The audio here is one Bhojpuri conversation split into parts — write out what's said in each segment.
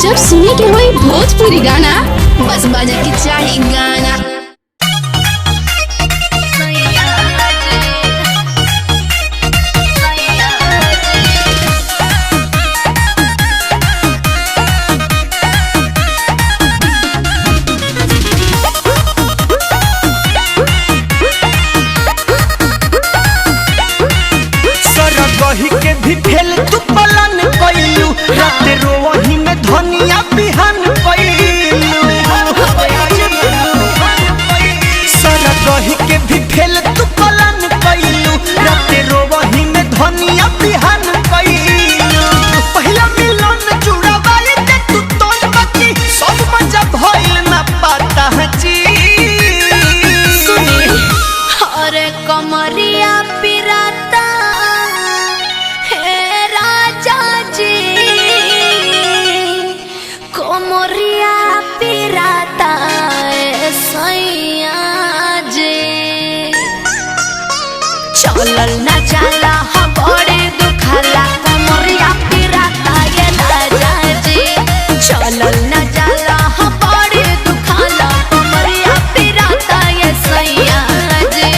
जब सुने के होई भोजपुरी गाना बस बजे के चाही गाना। सरगही के भी फेल तू पलन कइलू, रात रोवही में धनिया बिहान कइलू। सरगही के भी फेल तू पलन कइलू, रात रोवही में धनिया बिहान कइलू। पहिला मिलन जुड़ावाई ते तू तोन बाकी सब मजा भइल ना पता जी। सुनी अरे कमरिया पिराता कोमरिया पिराता सैया जे चलल न जाला बड़े दुखाला। कोमरिया पिराता ये राजा जे चलल न जाला बड़े दुखाला। कोमरिया पिराता ये सैया जे।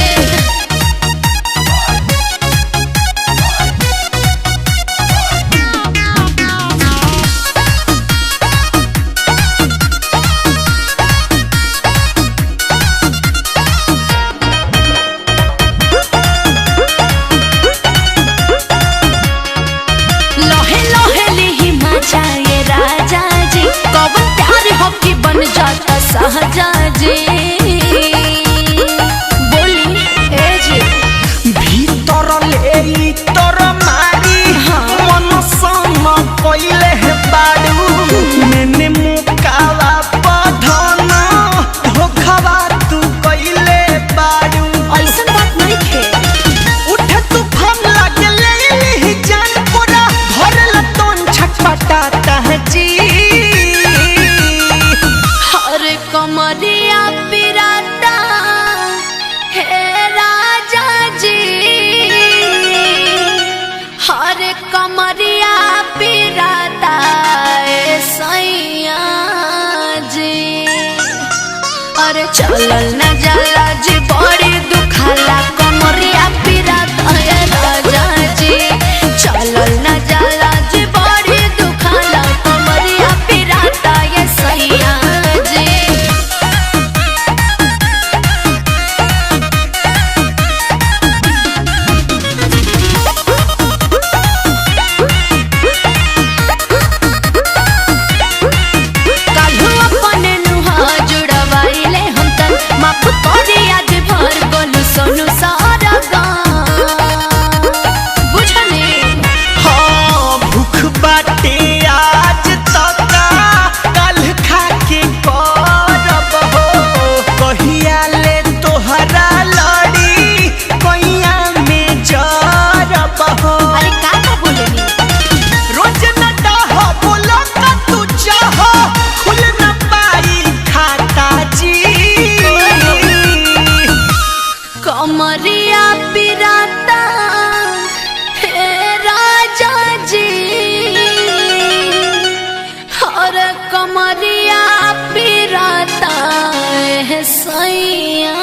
बन जाता सहजा जी बोली ए जी भीतर ले तोर मारी मन सम कइले हे बाड़ू। मैंने मुकावा पधन धोखावा तू कइले बाड़ू। ऐसन बात नहीं खे उठे तूफान लागे ले जान पूरा घर लतन छटपटाता है जी। कमरिया पिराता हे राजा जी हर कमरिया पिराता सैया जी। अरे चलल न जाला जी बड़ी दुखाला। कमरिया पिराता हे राजा जी चलल न जाला जी बड़ी दुखाला। कमरिया पिराता ये सैया जी। कमरिया पिराता हे राजा जी और कमरिया पिराता है सैया